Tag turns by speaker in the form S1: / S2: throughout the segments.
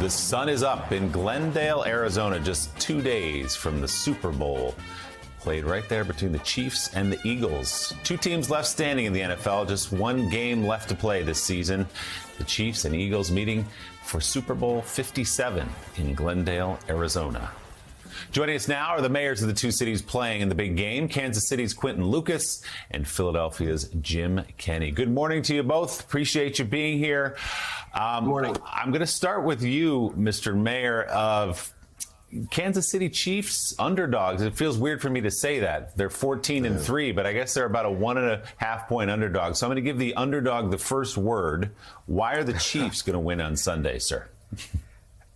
S1: The sun is up in Glendale, Arizona, just 2 days from the Super Bowl. Played right there between the Chiefs and the Eagles. Two teams left standing in the NFL, just one game left to play this season. The Chiefs and Eagles meeting for Super Bowl 57 in Glendale, Arizona. Joining us now are the mayors of the two cities playing in the big game, Kansas City's Quinton Lucas and Philadelphia's Jim Kenney. Good morning to you both. Appreciate you being here.
S2: Good morning.
S1: I'm going to start with you, Mr. Mayor of Kansas City Chiefs, underdogs. It feels weird for me to say that. They're 14-3, but I guess they're about a 1.5 point underdog. So I'm going to give the underdog the first word. Why are the Chiefs going to win on Sunday, sir?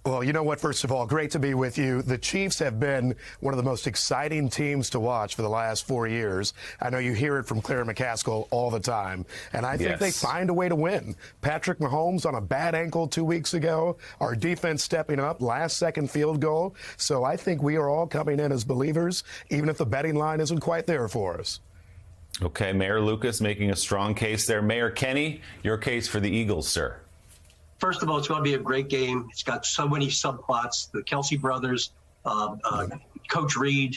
S2: Well, you know what? First of all, great to be with you. The Chiefs have been one of the most exciting teams to watch for the last 4 years. I know you hear it from Claire McCaskill all the time, and I think they find a way to win. Patrick Mahomes on a bad ankle 2 weeks ago. Our defense stepping up, last-second field goal. So I think we are all coming in as believers, even if the betting line isn't quite there for us.
S1: Okay, Mayor Lucas making a strong case there. Mayor Kenney, your case for the Eagles, sir.
S3: First of all, it's going to be a great game. It's got so many subplots. The Kelsey brothers, Coach Reed,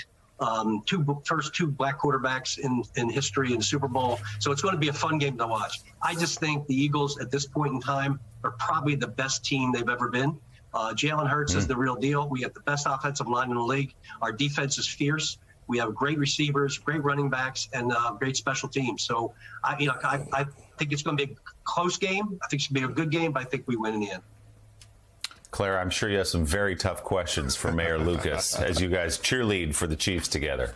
S3: first two black quarterbacks in history in the Super Bowl. So it's going to be a fun game to watch. I just think the Eagles at this point in time are probably the best team they've ever been. Jalen Hurts is the real deal. We have the best offensive line in the league. Our defense is fierce. We have great receivers, great running backs, and great special teams. So I think it's going to be a close game. I think it's going to be a good game, but I think we win in the end.
S1: Claire, I'm sure you have some very tough questions for Mayor Lucas as you guys cheerlead for the Chiefs together.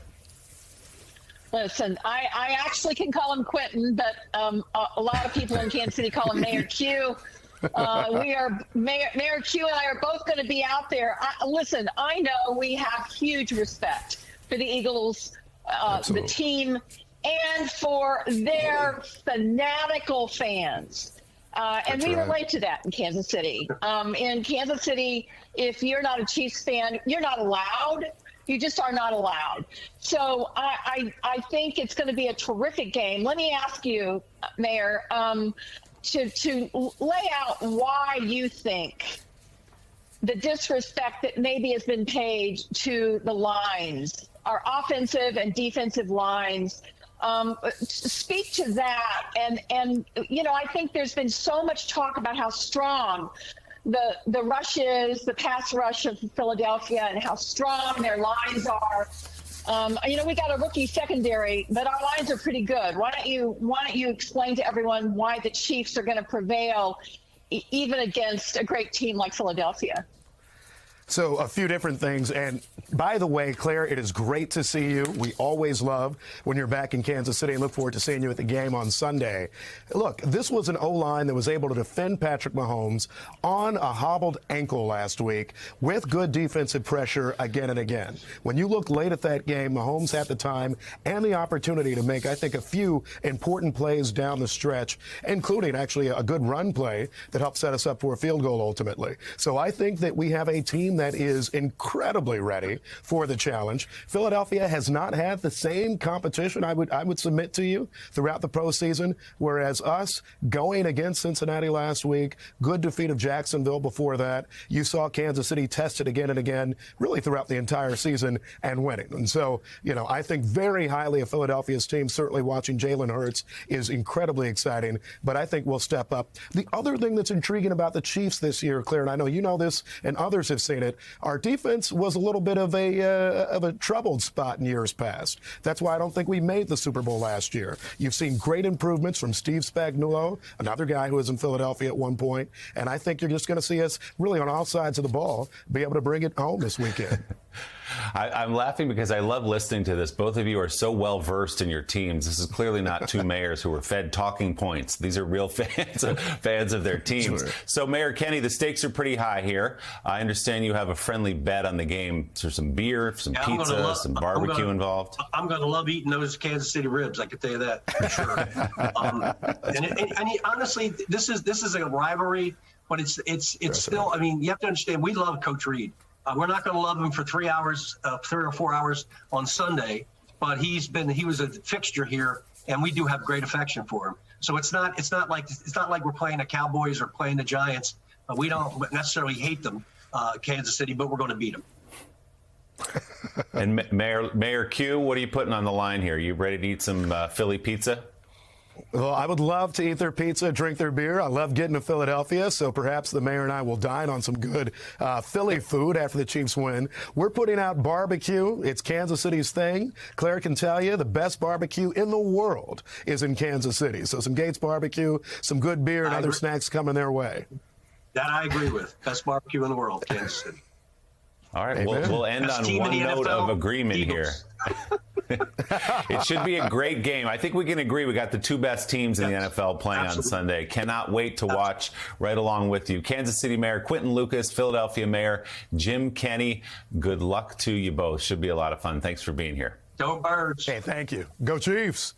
S4: Listen, I actually can call him Quinton, but a lot of people in Kansas City call him Mayor Q. Mayor Q and I are both going to be out there. Listen, I know we have huge respect for the Eagles, the team, and for their fanatical fans. And we relate to that in Kansas City. In Kansas City, if you're not a Chiefs fan, you're not allowed. You just are not allowed. So I think it's going to be a terrific game. Let me ask you, Mayor, to lay out why you think the disrespect that maybe has been paid to the lines, our offensive and defensive lines. Speak to that. And you know, I think there's been so much talk about how strong the rush is, the pass rush of Philadelphia, and how strong their lines are. You know, we got a rookie secondary, but our lines are pretty good. Why don't you explain to everyone why the Chiefs are going to prevail even against a great team like Philadelphia?
S2: So a few different things. And by the way, Claire, it is great to see you. We always love when you're back in Kansas City and look forward to seeing you at the game on Sunday. Look, this was an O-line that was able to defend Patrick Mahomes on a hobbled ankle last week with good defensive pressure again and again. When you look late at that game, Mahomes had the time and the opportunity to make, I think, a few important plays down the stretch, including actually a good run play that helped set us up for a field goal ultimately. So I think that we have a team that is incredibly ready for the challenge. Philadelphia has not had the same competition, I would submit to you, throughout the postseason, whereas us going against Cincinnati last week, good defeat of Jacksonville before that, you saw Kansas City tested again and again, really throughout the entire season and winning. And so, you know, I think very highly of Philadelphia's team. Certainly watching Jalen Hurts is incredibly exciting, but I think we'll step up. The other thing that's intriguing about the Chiefs this year, Claire, and I know you know this and others have seen it, our defense was a little bit of a troubled spot in years past. That's why I don't think we made the Super Bowl last year. You've seen great improvements from Steve Spagnuolo, another guy who was in Philadelphia at one point, and I think you're just going to see us really on all sides of the ball be able to bring it home this weekend.
S1: I'm laughing because I love listening to this. Both of you are so well versed in your teams. This is clearly not two mayors who were fed talking points. These are real fans of their teams. Sure. So, Mayor Kenney, the stakes are pretty high here. I understand you have a friendly bet on the game. There's some beer, some pizza, some barbecue involved.
S3: I'm going to love eating those Kansas City ribs. I can tell you that for sure. Honestly, this is a rivalry, but it's still. I mean, you have to understand. We love Coach Reed. We're not going to love him for 3 hours, 3 or 4 hours on Sunday, but he was a fixture here, and we do have great affection for him. So it's not like we're playing the Cowboys or playing the Giants. We don't necessarily hate them, Kansas City, but we're going to beat them.
S1: And Mayor Q, what are you putting on the line here? You ready to eat some Philly pizza?
S2: Well, I would love to eat their pizza, drink their beer. I love getting to Philadelphia, so perhaps the mayor and I will dine on some good Philly food after the Chiefs win. We're putting out barbecue. It's Kansas City's thing. Claire can tell you the best barbecue in the world is in Kansas City. So some Gates barbecue, some good beer, and other snacks coming their way.
S3: That I agree with. Best barbecue in the world, Kansas City.
S1: All right, we'll end
S3: Best
S1: on
S3: team
S1: one
S3: in the
S1: note
S3: NFL,
S1: of agreement
S3: Eagles.
S1: here. It should be a great game. I think we can agree we got the two best teams in the NFL playing on Sunday. Cannot wait to watch right along with you. Kansas City Mayor Quinton Lucas, Philadelphia Mayor Jim Kenney, good luck to you both. Should be a lot of fun. Thanks for being here.
S3: Go Birds.
S2: Hey, thank you. Go Chiefs.